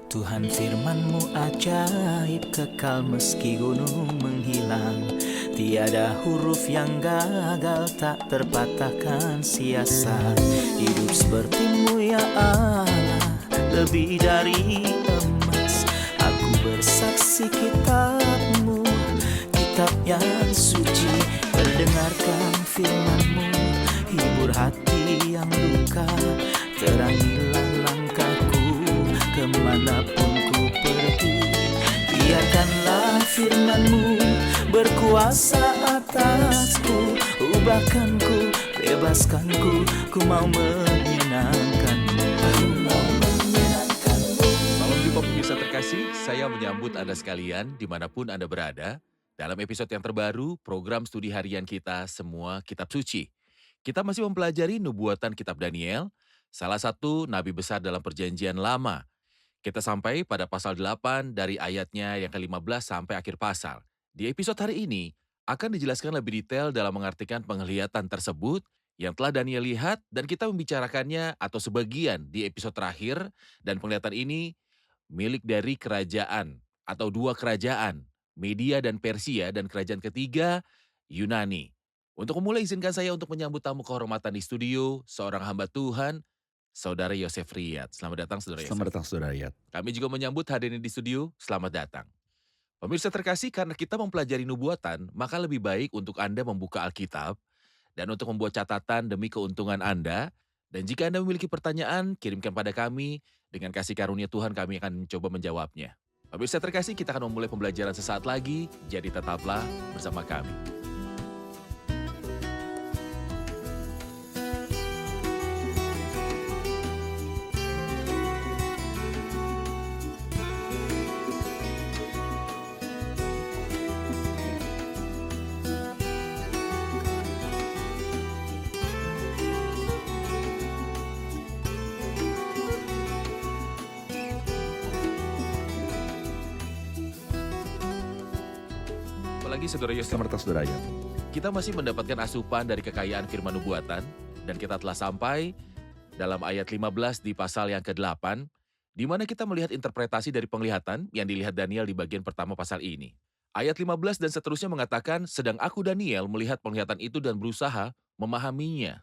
Tuhan firman-Mu ajaib, kekal meski gunung menghilang. Tiada huruf yang gagal, tak terpatahkan siasat. Hidup seperti-Mu ya Allah, lebih dari emas. Aku bersaksi kitab-Mu, kitab yang suci. Mendengarkan firman-Mu, hibur hati yang luka. Terangilah langkahku kemanapun ku pergi. Biarkanlah firman-Mu berkuasa atasku. Ubahkanku, bebaskanku, ku mau menyenangkan-Mu. Salam jumpa pemirsa terkasih, saya menyambut Anda sekalian dimanapun Anda berada. Dalam episode yang terbaru, program studi harian kita Semua Kitab Suci. Kita masih mempelajari nubuatan kitab Daniel, salah satu nabi besar dalam perjanjian lama. Kita sampai pada pasal 8 dari ayatnya yang ke-15 sampai akhir pasal. Di episode hari ini, akan dijelaskan lebih detail dalam mengartikan penglihatan tersebut yang telah Daniel lihat dan kita membicarakannya atau sebagian di episode terakhir, dan penglihatan ini milik dari kerajaan atau dua kerajaan, Media dan Persia, dan kerajaan ketiga, Yunani. Untuk memulai, izinkan saya untuk menyambut tamu kehormatan di studio, seorang hamba Tuhan, Saudara Yosef Riyad. Selamat datang, Saudara Yosef. Selamat datang Saudara Riyad. Kami juga menyambut hadirin di studio, selamat datang. Pemirsa terkasih, karena kita mempelajari nubuatan, maka lebih baik untuk Anda membuka Alkitab dan untuk membuat catatan demi keuntungan Anda. Dan jika Anda memiliki pertanyaan, kirimkan pada kami. Dengan kasih karunia Tuhan, kami akan mencoba menjawabnya. Pemirsa terkasih, kita akan memulai pembelajaran sesaat lagi, jadi tetaplah bersama kami. Apalagi Saudara Yosef, Selamat datang Saudara Riyad. kita masih mendapatkan asupan dari kekayaan firman nubuatan, dan kita telah sampai dalam ayat 15 di pasal yang ke-8, di mana kita melihat interpretasi dari penglihatan yang dilihat Daniel di bagian pertama pasal ini. Ayat 15 dan seterusnya mengatakan, sedang aku Daniel melihat penglihatan itu dan berusaha memahaminya.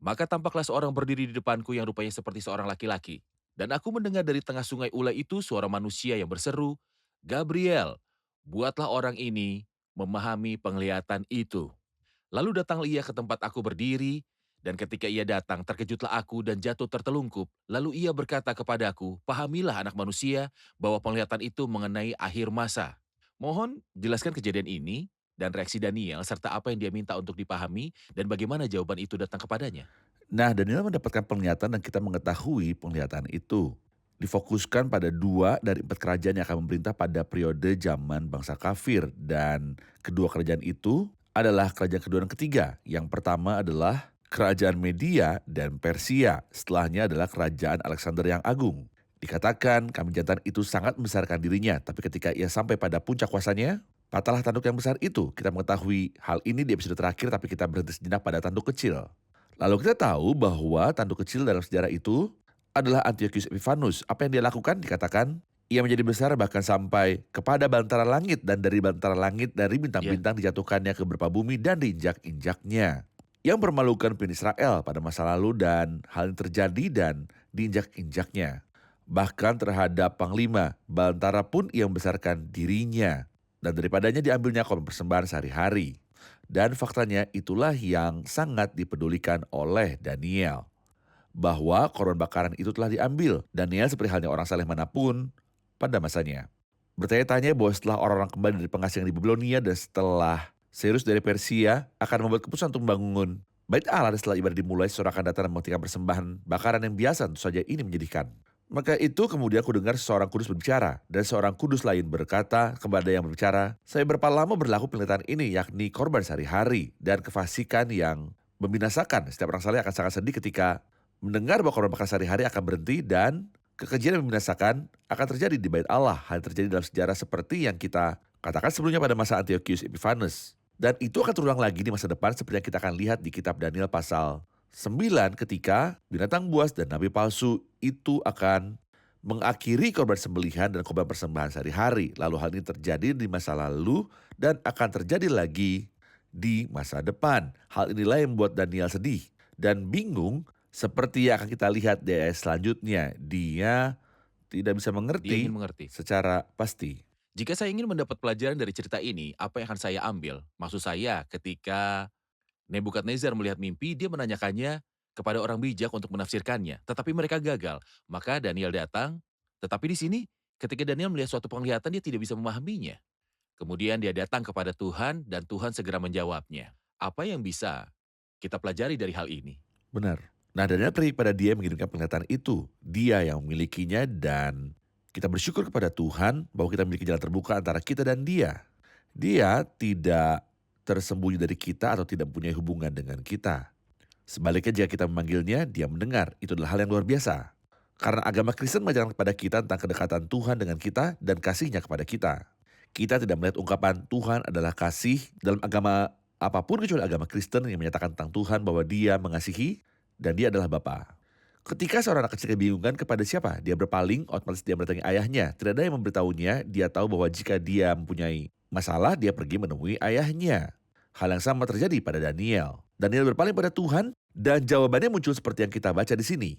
Maka tampaklah seorang berdiri di depanku yang rupanya seperti seorang laki-laki. Dan aku mendengar dari tengah sungai Ulai itu suara manusia yang berseru, Gabriel, buatlah orang ini memahami penglihatan itu. Lalu datanglah ia ke tempat aku berdiri, dan ketika ia datang, terkejutlah aku dan jatuh tertelungkup. Lalu ia berkata kepadaku, pahamilah anak manusia, bahwa penglihatan itu mengenai akhir masa. Mohon jelaskan kejadian ini, dan reaksi Daniel, serta apa yang dia minta untuk dipahami, dan bagaimana jawaban itu datang kepadanya. Nah, Daniel mendapatkan penglihatan dan kita mengetahui penglihatan itu. Difokuskan pada 2 dari 4 kerajaan yang akan memerintah pada periode zaman bangsa kafir. Dan kedua kerajaan itu adalah kerajaan kedua dan ketiga. Yang pertama adalah kerajaan Media dan Persia. Setelahnya adalah kerajaan Alexander yang Agung. Dikatakan kambing jantan itu sangat membesarkan dirinya. Tapi ketika ia sampai pada puncak kuasanya, patahlah tanduk yang besar itu. Kita mengetahui hal ini di episode terakhir, tapi kita berhenti sejenak pada tanduk kecil. Lalu kita tahu bahwa tanduk kecil dalam sejarah itu adalah Antiochus Epiphanes. Apa yang dia lakukan? Dikatakan ia menjadi besar bahkan sampai kepada bantaran langit, dan dari bantaran langit dari bintang-bintang dijatuhkannya ke beberapa bumi dan diinjak-injaknya. Yang permalukan pemimpin Israel pada masa lalu, dan hal yang terjadi dan diinjak-injaknya. Bahkan terhadap panglima bantara pun ia membesarkan dirinya, dan daripadanya diambilnya korban persembahan sehari-hari. Dan faktanya itulah yang sangat dipedulikan oleh Daniel. Bahwa korban bakaran itu telah diambil. Daniel seperti halnya orang saleh manapun pada masanya bertanya-tanya bahwa setelah orang-orang kembali dari pengasingan di Babilonia dan setelah Cyrus dari Persia akan membuat keputusan untuk membangun Bait Allah, dan setelah ibadah dimulai, seseorang akan datang dan memberikan persembahan bakaran yang biasa. Tentu saja ini menyedihkan. Maka itu kemudian aku dengar seorang kudus berbicara, dan seorang kudus lain berkata kepada yang berbicara, saya berapa lama berlaku penglihatan ini, yakni korban sehari-hari dan kefasikan yang membinasakan. Setiap orang saleh akan sangat sedih ketika mendengar bahwa korban bakaran sehari-hari akan berhenti, dan kekejian yang membinasakan akan terjadi di Bait Allah. Hal yang terjadi dalam sejarah seperti yang kita katakan sebelumnya pada masa Antiochus Epiphanes. Dan itu akan terulang lagi di masa depan seperti yang kita akan lihat di kitab Daniel pasal 9 ketika binatang buas dan nabi palsu itu akan mengakhiri korban sembelihan dan korban persembahan sehari-hari. Lalu hal ini terjadi di masa lalu dan akan terjadi lagi di masa depan. Hal inilah yang membuat Daniel sedih dan bingung seperti yang akan kita lihat di ayat selanjutnya. Dia tidak bisa Dia ingin mengerti mengerti. secara pasti. Jika saya ingin mendapat pelajaran dari cerita ini, apa yang akan saya ambil? Maksud saya, ketika Nebukadnezar melihat mimpi, dia menanyakannya kepada orang bijak untuk menafsirkannya, tetapi mereka gagal. Maka Daniel datang, tetapi di sini ketika Daniel melihat suatu penglihatan, dia tidak bisa memahaminya. Kemudian dia datang kepada Tuhan dan Tuhan segera menjawabnya. Apa yang bisa kita pelajari dari hal ini? Benar. Nah, Daniel pergi kepada dia yang mengirimkan penglihatan itu. Dia yang memilikinya dan kita bersyukur kepada Tuhan bahwa kita memiliki jalan terbuka antara kita dan dia. Dia tidak tersembunyi dari kita atau tidak mempunyai hubungan dengan kita. Sebaliknya jika kita memanggilnya, dia mendengar. Itu adalah hal yang luar biasa. Karena agama Kristen mengajarkan kepada kita tentang kedekatan Tuhan dengan kita dan kasihnya kepada kita. Kita tidak melihat ungkapan Tuhan adalah kasih dalam agama apapun kecuali agama Kristen yang menyatakan tentang Tuhan bahwa dia mengasihi dan dia adalah Bapa. Ketika seorang anak kecil kebingungan kepada siapa, dia berpaling, otomatis dia mendatangi ayahnya. Tidak ada yang memberitahunya, dia tahu bahwa jika dia mempunyai masalah, dia pergi menemui ayahnya. Hal yang sama terjadi pada Daniel. Daniel berpaling pada Tuhan dan jawabannya muncul seperti yang kita baca di sini.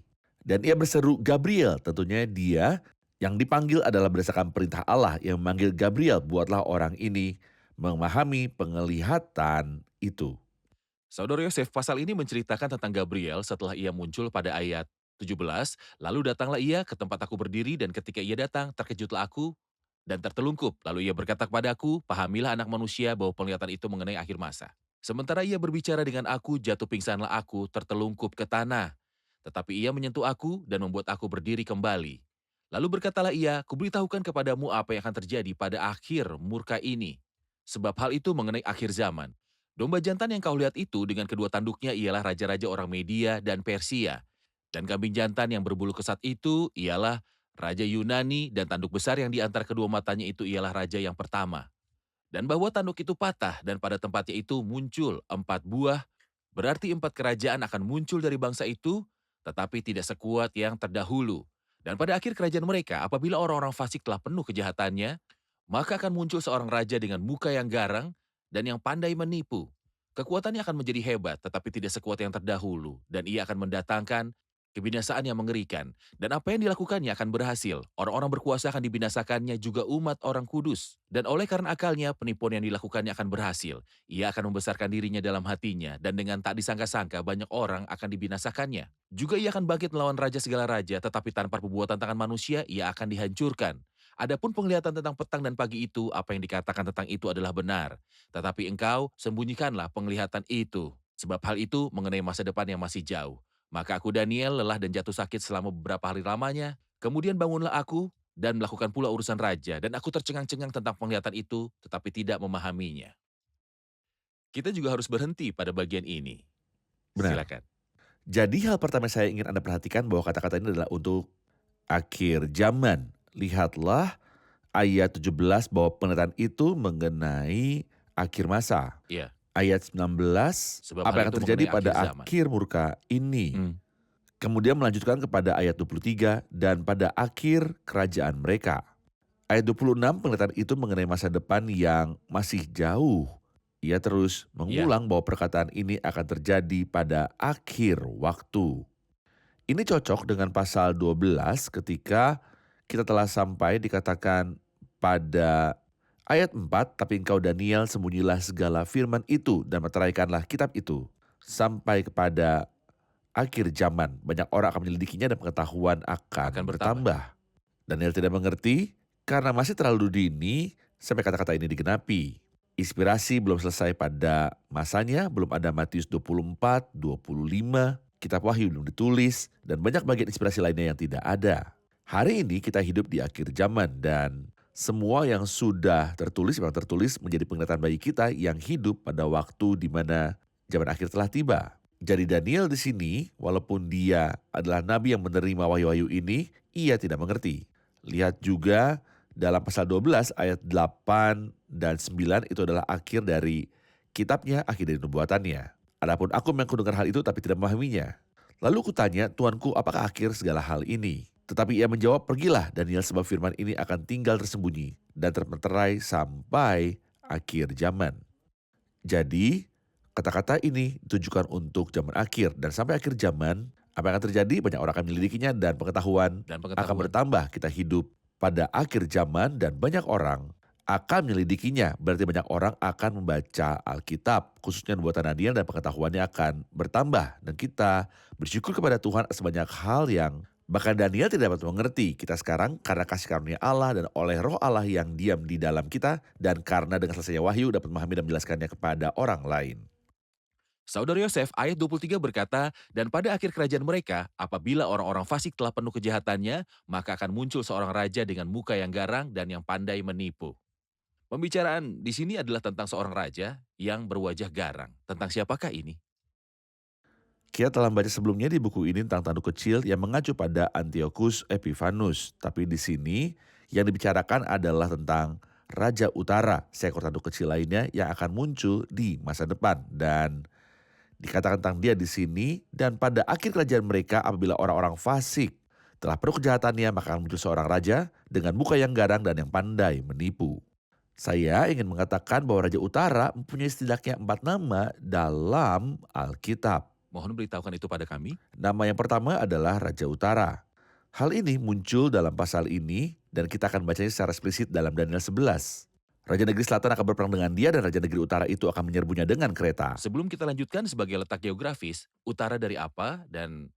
Dan ia berseru Gabriel, tentunya dia yang dipanggil adalah berdasarkan perintah Allah yang memanggil Gabriel, buatlah orang ini memahami penglihatan itu. Saudara Yosef, pasal ini menceritakan tentang Gabriel setelah ia muncul pada ayat 17, lalu datanglah ia ke tempat aku berdiri dan ketika ia datang, terkejutlah aku dan tertelungkup. Lalu ia berkata kepadaku, pahamilah anak manusia bahwa penglihatan itu mengenai akhir masa. Sementara ia berbicara dengan aku, jatuh pingsanlah aku, tertelungkup ke tanah. Tetapi ia menyentuh aku dan membuat aku berdiri kembali. Lalu berkatalah ia, kuberitahukan kepadamu apa yang akan terjadi pada akhir murka ini. Sebab hal itu mengenai akhir zaman. Domba jantan yang kau lihat itu dengan kedua tanduknya ialah raja-raja orang Media dan Persia. Dan kambing jantan yang berbulu kesat itu ialah Raja Yunani dan tanduk besar yang di antara kedua matanya itu ialah raja yang pertama. Dan bahwa tanduk itu patah dan pada tempatnya itu muncul 4 buah, berarti 4 kerajaan akan muncul dari bangsa itu, tetapi tidak sekuat yang terdahulu. Dan pada akhir kerajaan mereka, apabila orang-orang fasik telah penuh kejahatannya, maka akan muncul seorang raja dengan muka yang garang dan yang pandai menipu. Kekuatannya akan menjadi hebat, tetapi tidak sekuat yang terdahulu, dan ia akan mendatangkan kebinasaan yang mengerikan. Dan apa yang dilakukannya akan berhasil. Orang-orang berkuasa akan dibinasakannya, juga umat orang kudus. Dan oleh karena akalnya, penipuan yang dilakukannya akan berhasil. Ia akan membesarkan dirinya dalam hatinya, dan dengan tak disangka-sangka banyak orang akan dibinasakannya. Juga ia akan bangkit melawan raja segala raja, tetapi tanpa perbuatan tangan manusia, ia akan dihancurkan. Adapun penglihatan tentang petang dan pagi itu, apa yang dikatakan tentang itu adalah benar. Tetapi engkau sembunyikanlah penglihatan itu, sebab hal itu mengenai masa depan yang masih jauh. Maka aku Daniel lelah dan jatuh sakit selama beberapa hari lamanya. Kemudian bangunlah aku dan melakukan pula urusan raja, dan aku tercengang-cengang tentang penglihatan itu, tetapi tidak memahaminya. Kita juga harus berhenti pada bagian ini. Benar. Silakan. Jadi hal pertama yang saya ingin Anda perhatikan bahwa kata-kata ini adalah untuk akhir zaman. Lihatlah ayat 17 bahwa penglihatan itu mengenai akhir masa. Iya, Ayat 19, sebab apa hal yang akan itu terjadi mengenai pada akhir zaman. akhir murka ini. Hmm, Kemudian melanjutkan kepada ayat 23 dan pada akhir kerajaan mereka. Ayat 26 penglihatan itu mengenai masa depan yang masih jauh. Ia terus iya, mengulang bahwa perkataan ini akan terjadi pada akhir waktu. Ini cocok dengan pasal 12 ketika kita telah sampai dikatakan pada ayat 4, tapi engkau Daniel sembunyilah segala firman itu dan meteraikanlah kitab itu. Sampai kepada akhir zaman, banyak orang akan menyelidikinya dan pengetahuan akan akan bertambah. bertambah. Daniel tidak mengerti karena masih terlalu dini sampai kata-kata ini digenapi. Inspirasi belum selesai pada masanya, belum ada Matius 24, 25, kitab Wahyu belum ditulis, dan banyak bagian inspirasi lainnya yang tidak ada. Hari ini kita hidup di akhir zaman dan semua yang sudah tertulis memang tertulis menjadi penglihatan bagi kita yang hidup pada waktu di mana zaman akhir telah tiba. Jadi Daniel di sini, walaupun dia adalah nabi yang menerima wahyu-wahyu ini, ia tidak mengerti. Lihat juga dalam pasal 12 ayat 8 dan 9 itu adalah akhir dari kitabnya, akhir dari nubuatannya. Adapun aku memang mendengar hal itu tapi tidak memahaminya. Lalu kutanya, Tuanku apakah akhir segala hal ini? Tetapi ia menjawab, "Pergilah Daniel, sebab firman ini akan tinggal tersembunyi dan termeterai sampai akhir zaman." Jadi, kata-kata ini ditujukan untuk zaman akhir, dan sampai akhir zaman, apa yang akan terjadi? Banyak orang akan menyelidikinya dan pengetahuan akan bertambah. Kita hidup pada akhir zaman dan banyak orang akan menyelidikinya. Berarti banyak orang akan membaca Alkitab, khususnya nubuatan Daniel, dan pengetahuannya akan bertambah. Dan kita bersyukur kepada Tuhan atas banyak hal yang bahkan Daniel tidak dapat mengerti. Kita sekarang karena kasih karunia Allah dan oleh roh Allah yang diam di dalam kita, dan karena dengan selesainya wahyu dapat memahami dan menjelaskannya kepada orang lain. Saudara Yosef, ayat 23 berkata, "Dan pada akhir kerajaan mereka, apabila orang-orang fasik telah penuh kejahatannya, maka akan muncul seorang raja dengan muka yang garang dan yang pandai menipu." Pembicaraan di sini adalah tentang seorang raja yang berwajah garang. Tentang siapakah ini? Kita telah membaca sebelumnya di buku ini tentang tanduk kecil yang mengacu pada Antiochus Epiphanus. Tapi di sini yang dibicarakan adalah tentang Raja Utara, seekor tanduk kecil lainnya yang akan muncul di masa depan. Dan dikatakan tentang dia di sini, dan pada akhir kerajaan mereka apabila orang-orang fasik telah penuh kejahatannya, maka akan muncul seorang raja dengan muka yang garang dan yang pandai menipu. Saya ingin mengatakan bahwa Raja Utara mempunyai setidaknya 4 nama dalam Alkitab. Mohon beritahukan itu pada kami. Nama yang pertama adalah Raja Utara. Hal ini muncul dalam pasal ini dan kita akan bacanya secara eksplisit dalam Daniel 11. Raja negeri selatan akan berperang dengan dia dan Raja negeri utara itu akan menyerbunya dengan kereta. Sebelum kita lanjutkan sebagai letak geografis, utara dari apa dan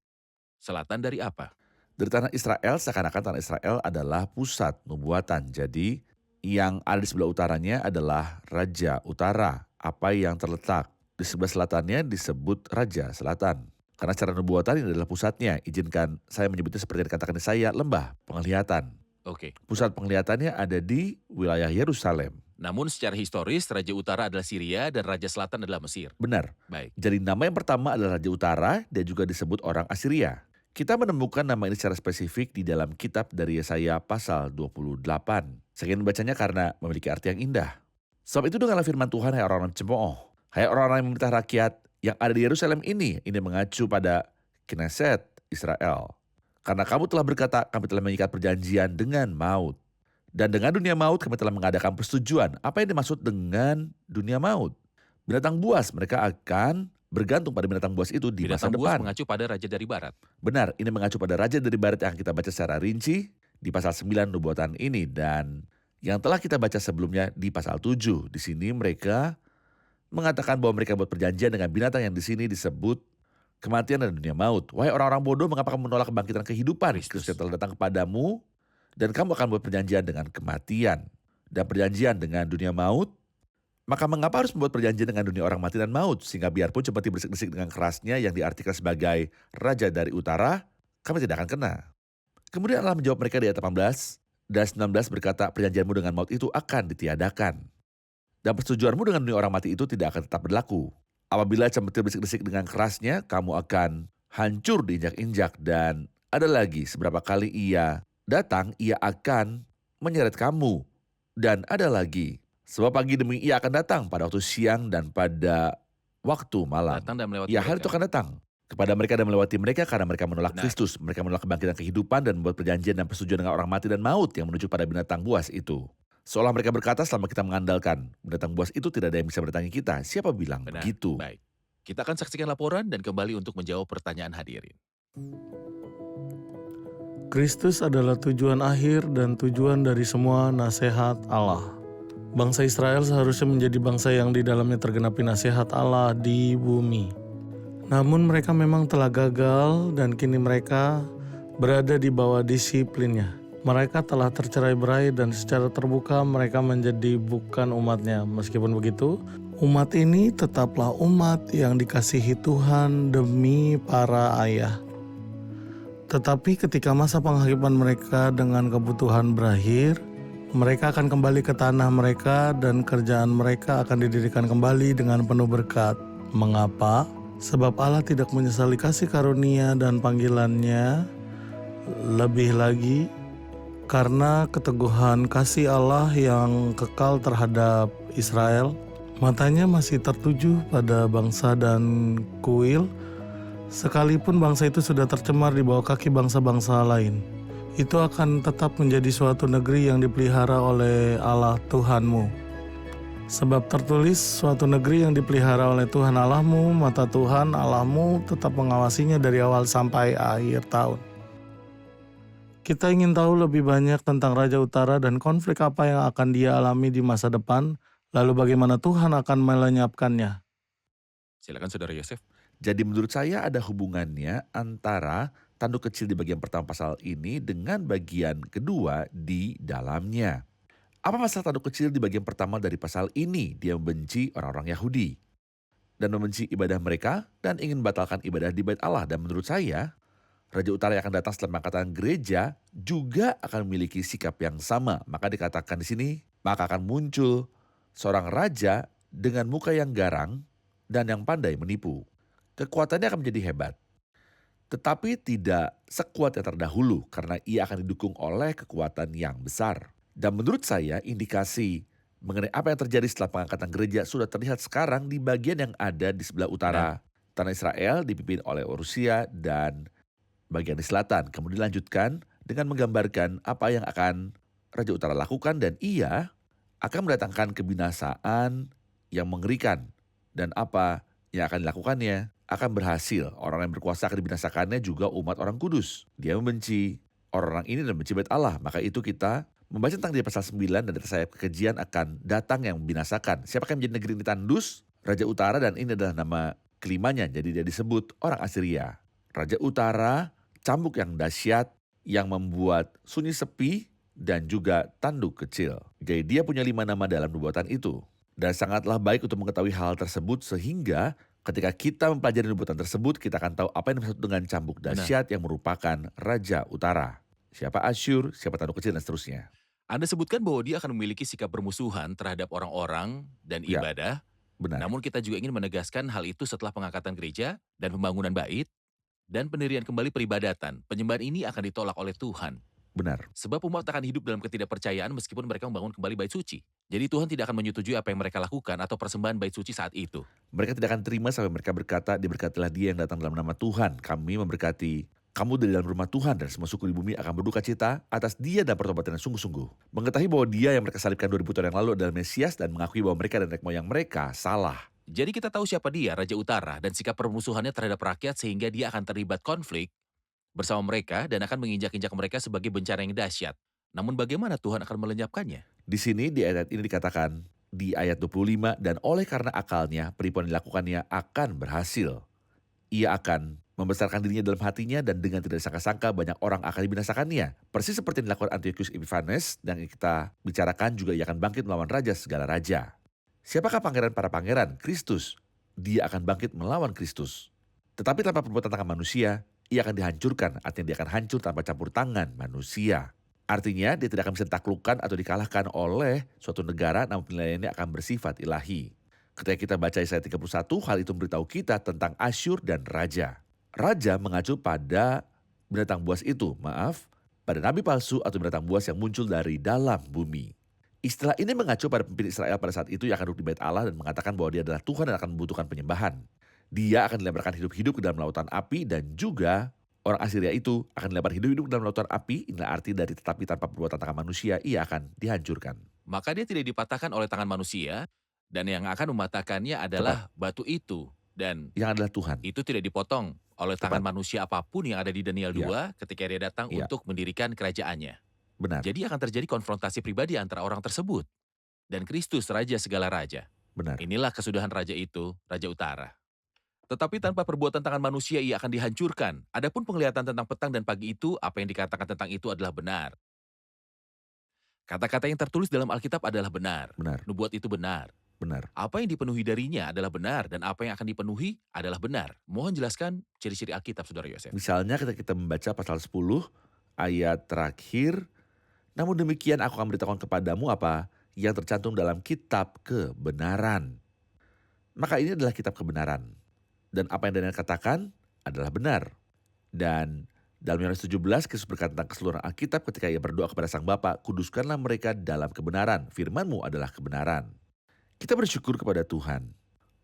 selatan dari apa? Dari tanah Israel, seakan-akan tanah Israel adalah pusat nubuatan. Jadi yang ada di sebelah utaranya adalah Raja Utara. Apa yang terletak di sebelah selatannya disebut Raja Selatan. Karena secara nubuatan ini adalah pusatnya. Izinkan saya menyebutnya seperti yang dikatakan saya, lembah penglihatan. Oke. Pusat penglihatannya ada di wilayah Yerusalem. Namun secara historis, Raja Utara adalah Syria dan Raja Selatan adalah Mesir. Benar. Baik. Jadi nama yang pertama adalah Raja Utara dan juga disebut orang Assyria. Kita menemukan nama ini secara spesifik di dalam kitab dari Yesaya pasal 28. Saya ingin membacanya karena memiliki arti yang indah. Sebab itu dengarlah firman Tuhan, hai orang-orang cemooh. Hai orang-orang yang memerintah rakyat yang ada di Yerusalem ini mengacu pada Knesset Israel. Karena kamu telah berkata, kami telah mengikat perjanjian dengan maut. Dan dengan dunia maut kami telah mengadakan persetujuan. Apa yang dimaksud dengan dunia maut? Binatang buas, mereka akan bergantung pada binatang buas itu di masa Binatang buas depan. mengacu pada Raja dari Barat. Benar, ini mengacu pada Raja dari Barat yang kita baca secara rinci di pasal 9 nubuatan ini. Dan yang telah kita baca sebelumnya di pasal 7. Di sini mereka mengatakan bahwa mereka buat perjanjian dengan binatang yang di sini disebut kematian dan dunia maut. Wahai orang-orang bodoh, mengapa kamu menolak kebangkitan kehidupan? Kristus yang telah datang kepadamu, dan kamu akan buat perjanjian dengan kematian dan perjanjian dengan dunia maut. Maka mengapa harus membuat perjanjian dengan dunia orang mati dan maut? Sehingga biarpun seperti bersik-desik dengan kerasnya yang diartikan sebagai Raja dari Utara, kami tidak akan kena. Kemudian Allah menjawab mereka di ayat 18 dan 19 berkata, perjanjianmu dengan maut itu akan ditiadakan. Dan persetujuanmu dengan dunia orang mati itu tidak akan tetap berlaku. Apabila seperti bersik-desik dengan kerasnya, kamu akan hancur diinjak-injak. Dan ada lagi, seberapa kali ia datang, ia akan menyeret kamu. Dan ada lagi, sebab pagi demi ia akan datang pada waktu siang dan pada waktu malam. Datang dan melewati Ya, hari itu mereka. akan datang kepada mereka dan melewati mereka karena mereka menolak Benar. Kristus. Mereka menolak kebangkitan kehidupan dan membuat perjanjian dan persetujuan dengan orang mati dan maut yang menuju pada binatang buas itu. Seolah mereka berkata, selama kita mengandalkan binatang buas itu tidak ada yang bisa mendatangi kita. Siapa bilang Benar. begitu? Baik. Kita akan saksikan laporan dan kembali untuk menjawab pertanyaan hadirin. Kristus adalah tujuan akhir dan tujuan dari semua nasihat Allah. Bangsa Israel seharusnya menjadi bangsa yang di dalamnya tergenapi nasihat Allah di bumi. Namun mereka memang telah gagal dan kini mereka berada di bawah disiplinnya. Mereka telah tercerai-berai dan secara terbuka mereka menjadi bukan umatnya. Meskipun begitu, umat ini tetaplah umat yang dikasihi Tuhan demi para ayah. Tetapi ketika masa penghakiman mereka dengan kebutuhan berakhir, mereka akan kembali ke tanah mereka dan kerjaan mereka akan didirikan kembali dengan penuh berkat. Mengapa? Sebab Allah tidak menyesali kasih karunia dan panggilannya. Lebih lagi, karena keteguhan kasih Allah yang kekal terhadap Israel, matanya masih tertuju pada bangsa dan kuil, sekalipun bangsa itu sudah tercemar di bawah kaki bangsa-bangsa lain. itu akan tetap menjadi suatu negeri yang dipelihara oleh Allah Tuhanmu. Sebab tertulis, suatu negeri yang dipelihara oleh Tuhan Allahmu, mata Tuhan Allahmu tetap mengawasinya dari awal sampai akhir tahun. Kita ingin tahu lebih banyak tentang Raja Utara dan konflik apa yang akan dia alami di masa depan, lalu bagaimana Tuhan akan melenyapkannya. Silakan Saudara Yosef. Jadi menurut saya ada hubungannya antara tanduk kecil di bagian pertama pasal ini dengan bagian kedua di dalamnya. Apa masalah tanduk kecil di bagian pertama dari pasal ini? Dia membenci orang-orang Yahudi dan membenci ibadah mereka dan ingin membatalkan ibadah di Bait Allah. Dan menurut saya, Raja Utara yang akan datang setelah pengangkatan gereja juga akan memiliki sikap yang sama. Maka dikatakan di sini, maka akan muncul seorang raja dengan muka yang garang dan yang pandai menipu. Kekuatannya akan menjadi hebat, tetapi tidak sekuat yang terdahulu karena ia akan didukung oleh kekuatan yang besar. Dan menurut saya indikasi mengenai apa yang terjadi setelah pengangkatan gereja sudah terlihat sekarang di bagian yang ada di sebelah utara. Tanah Israel dipimpin oleh Rusia dan bagian di selatan. Kemudian dilanjutkan dengan menggambarkan apa yang akan Raja Utara lakukan dan ia akan mendatangkan kebinasaan yang mengerikan. Dan apa yang akan dilakukannya akan berhasil. Orang yang berkuasa akan dibinasakannya juga umat orang kudus. Dia membenci orang-orang ini dan membenci Bait Allah. Maka itu kita membaca tentang dia pasal 9 dan dari sayap kekejian akan datang yang membinasakan. Siapakah yang menjadi negeri ini tandus? Raja Utara, dan ini adalah nama kelimanya. Jadi dia disebut orang Assyria. Raja Utara, cambuk yang dahsyat yang membuat sunyi sepi dan juga tanduk kecil. Jadi dia punya 5 nama dalam nubuatan itu. Dan sangatlah baik untuk mengetahui hal tersebut sehingga ketika kita mempelajari nubuatan tersebut kita akan tahu apa yang dimaksud dengan cambuk dahsyat yang merupakan Raja Utara. Siapa Asyur, siapa tanduk kecil dan seterusnya. Anda sebutkan bahwa dia akan memiliki sikap bermusuhan terhadap orang-orang dan Ya, ibadah. benar. Namun kita juga ingin menegaskan hal itu setelah pengangkatan gereja dan pembangunan bait dan pendirian kembali peribadatan. Penyembahan ini akan ditolak oleh Tuhan. Benar. Sebab umat akan hidup dalam ketidakpercayaan meskipun mereka membangun kembali bait suci. Jadi Tuhan tidak akan menyetujui apa yang mereka lakukan atau persembahan bait suci saat itu. Mereka tidak akan terima sampai mereka berkata, diberkatilah dia yang datang dalam nama Tuhan. Kami memberkati kamu dari dalam rumah Tuhan dan semua suku di bumi akan berduka cita atas dia dan pertobatan yang sungguh-sungguh. Mengetahui bahwa dia yang mereka salibkan 2000 tahun yang lalu adalah Mesias dan mengakui bahwa mereka dan nenek moyang mereka salah. Jadi kita tahu siapa dia, Raja Utara, dan sikap permusuhannya terhadap rakyat sehingga dia akan terlibat konflik bersama mereka dan akan menginjak-injak mereka sebagai bencana yang dahsyat. Namun bagaimana Tuhan akan melenyapkannya? Di sini di ayat ini dikatakan di ayat 25, dan oleh karena akalnya penipuan yang dilakukannya akan berhasil. Ia akan membesarkan dirinya dalam hatinya dan dengan tidak disangka-sangka banyak orang akan dibinasakannya. Persis seperti yang dilakukan Antiochus Epiphanes dan yang kita bicarakan juga ia akan bangkit melawan raja segala raja. Siapakah pangeran para pangeran? Kristus. Dia akan bangkit melawan Kristus. Tetapi tanpa perbuatan tangan manusia, ia akan dihancurkan. Artinya dia akan hancur tanpa campur tangan manusia. Artinya dia tidak akan bisa ditaklukkan atau dikalahkan oleh suatu negara, namun penilaiannya akan bersifat ilahi. Ketika kita baca Yesaya 31, hal itu memberitahu kita tentang Asyur dan Raja. Raja mengacu pada binatang buas itu, pada nabi palsu atau binatang buas yang muncul dari dalam bumi. Istilah ini mengacu pada pemimpin Israel pada saat itu yang akan duduk di Bait Allah dan mengatakan bahwa dia adalah Tuhan dan akan membutuhkan penyembahan. Dia akan dilemparkan hidup-hidup ke dalam lautan api dan juga orang Assyria itu akan dilempar hidup-hidup ke dalam lautan api. Inilah arti dari tetapi tanpa perbuatan tangan manusia ia akan dihancurkan. Maka dia tidak dipatahkan oleh tangan manusia dan yang akan mematahkannya adalah batu itu. Dan Yang adalah Tuhan. itu tidak dipotong oleh tangan manusia apapun yang ada di Daniel 2 ketika dia datang Ya. untuk mendirikan kerajaannya. Benar, Jadi akan terjadi konfrontasi pribadi antara orang tersebut dan Kristus, Raja segala raja. benar. Inilah kesudahan Raja itu, Raja Utara. Tetapi tanpa perbuatan tangan manusia ia akan dihancurkan. Adapun penglihatan tentang petang dan pagi itu, apa yang dikatakan tentang itu adalah benar. Kata-kata yang tertulis dalam Alkitab adalah benar. Benar, Nubuat itu benar. benar. Apa yang dipenuhi darinya adalah benar dan apa yang akan dipenuhi adalah benar. Mohon jelaskan ciri-ciri Alkitab, Saudara Yosef. Misalnya ketika kita membaca pasal 10 ayat terakhir, namun demikian aku akan beritahukan kepadamu apa yang tercantum dalam kitab kebenaran. Maka ini adalah kitab kebenaran. Dan apa yang Daniel katakan adalah benar. Dan dalam Yohanes 17, Kristus berkata tentang keseluruhan Alkitab ketika ia berdoa kepada Sang Bapa, kuduskanlah mereka dalam kebenaran. Firman-Mu adalah kebenaran. Kita bersyukur kepada Tuhan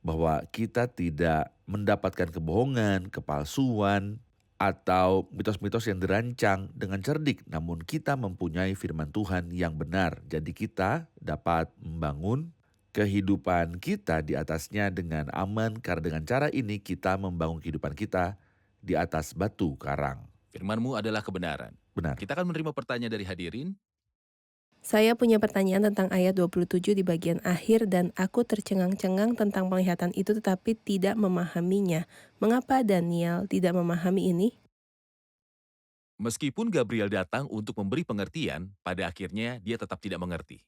bahwa kita tidak mendapatkan kebohongan, kepalsuan, atau mitos-mitos yang dirancang dengan cerdik, namun kita mempunyai firman Tuhan yang benar. Jadi kita dapat membangun kehidupan kita di atasnya dengan aman, karena dengan cara ini kita membangun kehidupan kita di atas batu karang. Firman-Mu adalah kebenaran. Benar. Kita akan menerima pertanyaan dari hadirin. Saya punya pertanyaan tentang ayat 27 di bagian akhir dan aku tercengang-cengang tentang penglihatan itu tetapi tidak memahaminya. Mengapa Daniel tidak memahami ini? Meskipun Gabriel datang untuk memberi pengertian, pada akhirnya dia tetap tidak mengerti.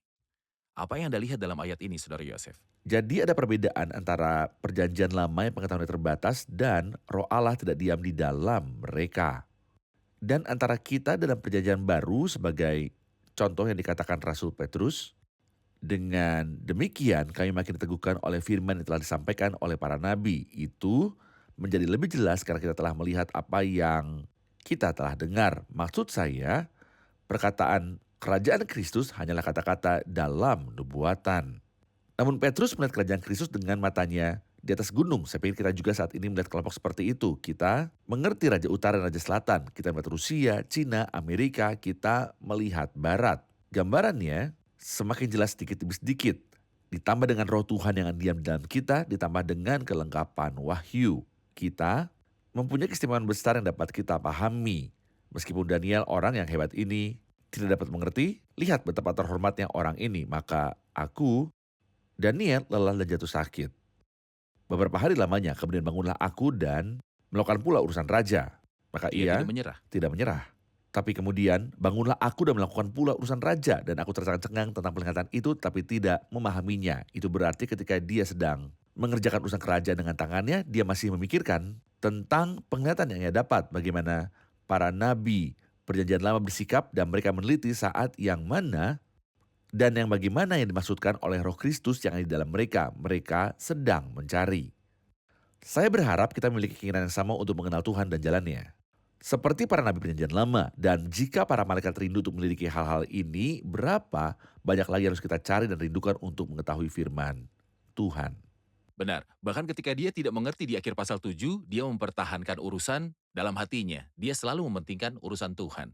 Apa yang Anda lihat dalam ayat ini, Saudara Yosef? Jadi ada perbedaan antara perjanjian lama yang pengetahuannya terbatas dan roh Allah tidak diam di dalam mereka. Dan antara kita dalam perjanjian baru sebagai contoh yang dikatakan Rasul Petrus, dengan demikian kami makin diteguhkan oleh firman yang telah disampaikan oleh para nabi. Itu menjadi lebih jelas karena kita telah melihat apa yang kita telah dengar. Maksud saya, perkataan kerajaan Kristus hanyalah kata-kata dalam nubuatan. Namun Petrus melihat kerajaan Kristus dengan matanya di atas gunung. Saya pikir kita juga saat ini melihat kelompok seperti itu. Kita mengerti Raja Utara dan Raja Selatan. Kita melihat Rusia, Cina, Amerika, kita melihat Barat. Gambarannya semakin jelas sedikit demi sedikit. Ditambah dengan roh Tuhan yang diam di dalam kita, ditambah dengan kelengkapan wahyu. Kita mempunyai keistimewaan besar yang dapat kita pahami. Meskipun Daniel orang yang hebat ini tidak dapat mengerti, lihat betapa terhormatnya orang ini. Maka aku, Daniel, lelah dan jatuh sakit. Beberapa hari lamanya, kemudian bangunlah aku dan melakukan pula urusan raja. Maka Dia ia tidak menyerah. tidak menyerah. Tapi kemudian bangunlah aku dan melakukan pula urusan raja. Dan aku tercengang tentang penglihatan itu tapi tidak memahaminya. Itu berarti ketika dia sedang mengerjakan urusan kerajaan dengan tangannya, dia masih memikirkan tentang penglihatan yang ia dapat. Bagaimana para nabi perjanjian lama bersikap dan mereka meneliti saat yang mana dan yang bagaimana yang dimaksudkan oleh roh Kristus yang ada di dalam mereka. Mereka sedang mencari. Saya berharap kita memiliki keinginan yang sama untuk mengenal Tuhan dan jalannya. Seperti para nabi perjanjian lama, dan jika para malaikat rindu untuk melidiki hal-hal ini, berapa banyak lagi yang harus kita cari dan rindukan untuk mengetahui firman Tuhan. Benar, bahkan ketika dia tidak mengerti di akhir pasal 7, dia mempertahankan urusan dalam hatinya. Dia selalu mementingkan urusan Tuhan.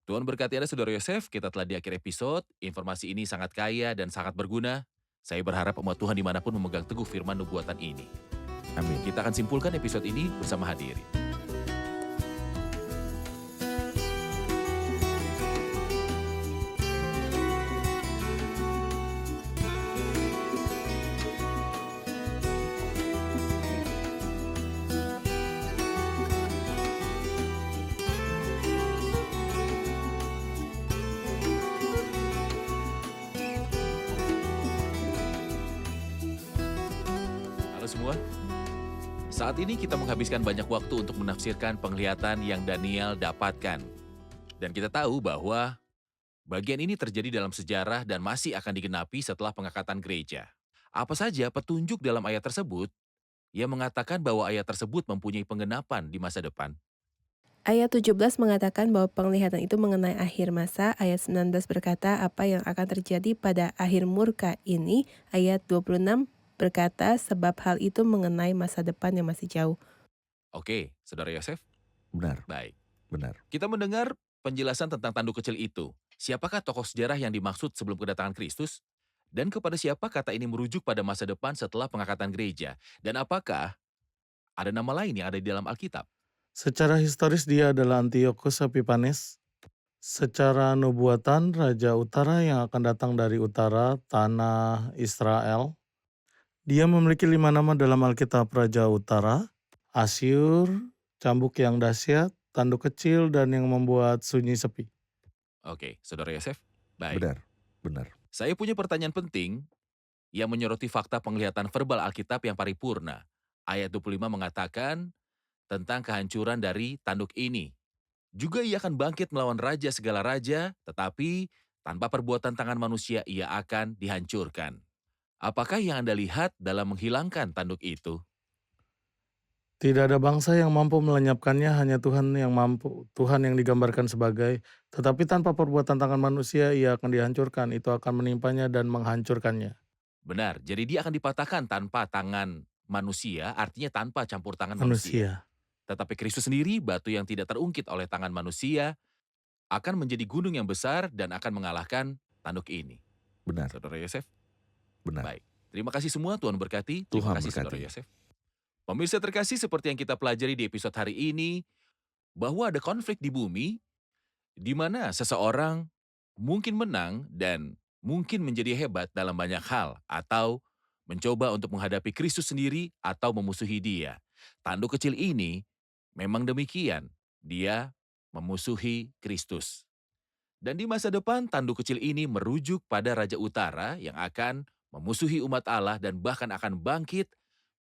Tuhan berkati Anda, Saudara Yosef. Kita telah di akhir episode. Informasi ini sangat kaya dan sangat berguna. Saya berharap umat Tuhan dimanapun memegang teguh firman nubuatan ini. Amin. Kita akan simpulkan episode ini bersama hadirin. Halo semua. Saat ini kita menghabiskan banyak waktu untuk menafsirkan penglihatan yang Daniel dapatkan. Dan kita tahu bahwa bagian ini terjadi dalam sejarah dan masih akan digenapi setelah pengangkatan gereja. Apa saja petunjuk dalam ayat tersebut yang mengatakan bahwa ayat tersebut mempunyai penggenapan di masa depan? Ayat 17 mengatakan bahwa penglihatan itu mengenai akhir masa. Ayat 19 berkata apa yang akan terjadi pada akhir murka ini. Ayat 26 berkata sebab hal itu mengenai masa depan yang masih jauh. Oke, Saudara Yosef? Benar, Baik. benar. Kita mendengar penjelasan tentang tanduk kecil itu. Siapakah tokoh sejarah yang dimaksud sebelum kedatangan Kristus? Dan kepada siapa kata ini merujuk pada masa depan setelah pengangkatan gereja? Dan apakah ada nama lain yang ada di dalam Alkitab? Secara historis dia adalah Antiochus Epiphanes. Secara nubuatan, Raja Utara yang akan datang dari utara, tanah Israel. Dia memiliki 5 nama dalam Alkitab: Raja Utara, Asyur, cambuk yang dahsyat, tanduk kecil, dan yang membuat sunyi sepi. Oke, Saudara Yosef? Baik. Benar, benar. Saya punya pertanyaan penting yang menyoroti fakta penglihatan verbal Alkitab yang paripurna. Ayat 25 mengatakan tentang kehancuran dari tanduk ini. Juga ia akan bangkit melawan raja segala raja, tetapi tanpa perbuatan tangan manusia ia akan dihancurkan. Apakah yang Anda lihat dalam menghilangkan tanduk itu? Tidak ada bangsa yang mampu melenyapkannya, hanya Tuhan yang mampu. Tuhan yang digambarkan sebagai, tetapi tanpa perbuatan tangan manusia ia akan dihancurkan, itu akan menimpanya dan menghancurkannya. Benar, jadi dia akan dipatahkan tanpa tangan manusia, artinya tanpa campur tangan manusia. Tetapi Kristus sendiri, batu yang tidak terungkit oleh tangan manusia, akan menjadi gunung yang besar dan akan mengalahkan tanduk ini. Benar, Saudara Yosef? benar. Baik. Terima kasih semua, Tuhan berkati. Terima Tuhan kasih Saudara berkati. Yosef. Pemirsa terkasih, seperti yang kita pelajari di episode hari ini, bahwa ada konflik di bumi, di mana seseorang mungkin menang dan mungkin menjadi hebat dalam banyak hal, atau mencoba untuk menghadapi Kristus sendiri atau memusuhi dia. Tanduk kecil ini memang demikian, dia memusuhi Kristus. Dan di masa depan, tanduk kecil ini merujuk pada Raja Utara yang akan memusuhi umat Allah dan bahkan akan bangkit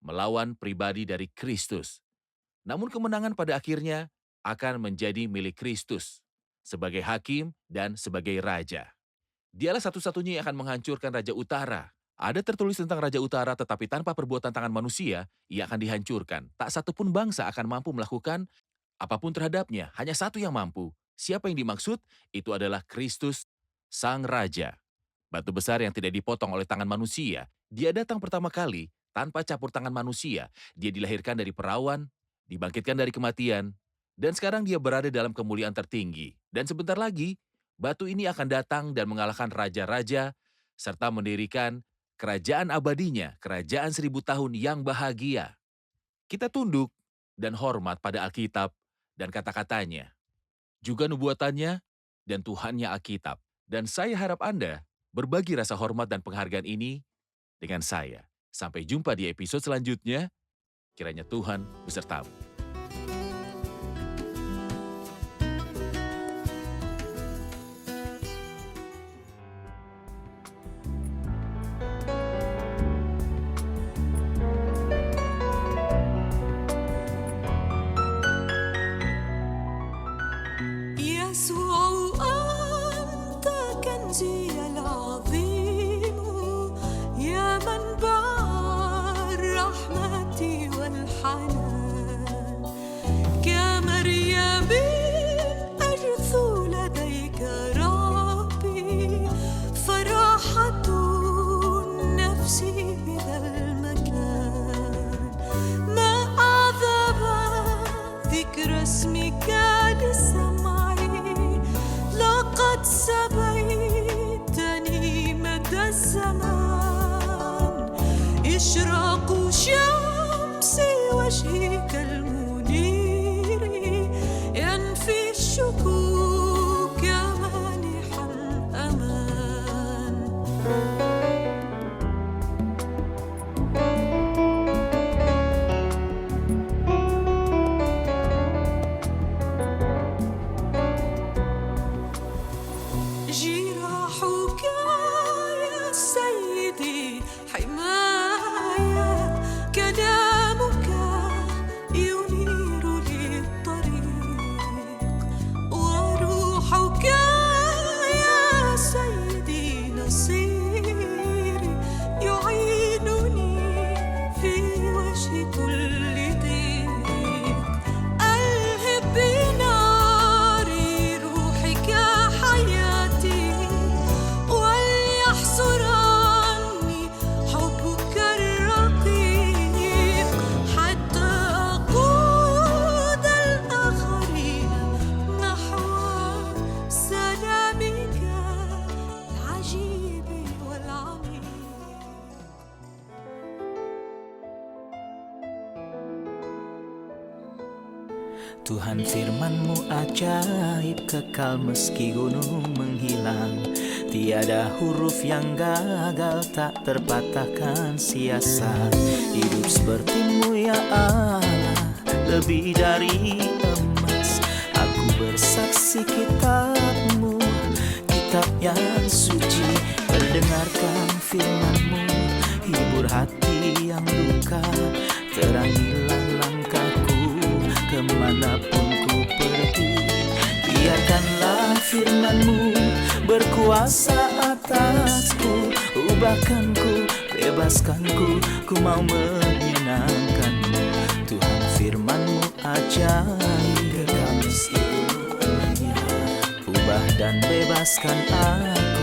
melawan pribadi dari Kristus. Namun kemenangan pada akhirnya akan menjadi milik Kristus sebagai hakim dan sebagai raja. Dialah satu-satunya yang akan menghancurkan Raja Utara. Ada tertulis tentang Raja Utara, tetapi tanpa perbuatan tangan manusia, ia akan dihancurkan. Tak satupun bangsa akan mampu melakukan apapun terhadapnya. Hanya satu yang mampu. Siapa yang dimaksud? Itu adalah Kristus, Sang Raja. Batu besar yang tidak dipotong oleh tangan manusia. Dia datang pertama kali tanpa campur tangan manusia. Dia dilahirkan dari perawan, dibangkitkan dari kematian, dan sekarang dia berada dalam kemuliaan tertinggi. Dan sebentar lagi, batu ini akan datang dan mengalahkan raja-raja, serta mendirikan kerajaan abadinya, kerajaan 1000 tahun yang bahagia. Kita tunduk dan hormat pada Alkitab dan kata-katanya, juga nubuatannya dan Tuhannya Alkitab. Dan saya harap Anda berbagi rasa hormat dan penghargaan ini dengan saya. Sampai jumpa di episode selanjutnya, kiranya Tuhan besertamu. يسوع أنت كنزي العظيم يا منبع الرحمة والحنان كمريم أجثو لديك ربي فرحة النفس بذا المكان ما أعذب ذكر اسمك للسمع لقد سبيتني مدى الزمان إشراق شمس وجهك المنير ينفي الشكوك مانحا أمان جراحك يا سيدي حماية كلامك ينير لي الطريق وروحك يا سيدي نصيري يعينني في وجه كل ضيق ألهب بنار روحك حياتي وليحصر عني حبك الرقيق حتى أقود الآخرين نحو سلامك العجيب والعميق Tuhan firman-Mu ajaib, kekal meski gunung menghilang. Tiada huruf yang gagal, tak terpatahkan siasat. Hidup seperti-Mu ya Allah, lebih dari emas. Aku bersaksi kitab-Mu, kitab yang suci. Mendengarkan firman-Mu, hibur hati yang luka. Terangilah langkahku kemanapun ku pergi. Biarkanlah firman-Mu berkuasa atasku. Ubahkanku, bebaskanku, ku mau menyenangkan-Mu. Tuhan firman-Mu ajaib, kekal meski gunung menghilang. Ubah dan bebaskan aku.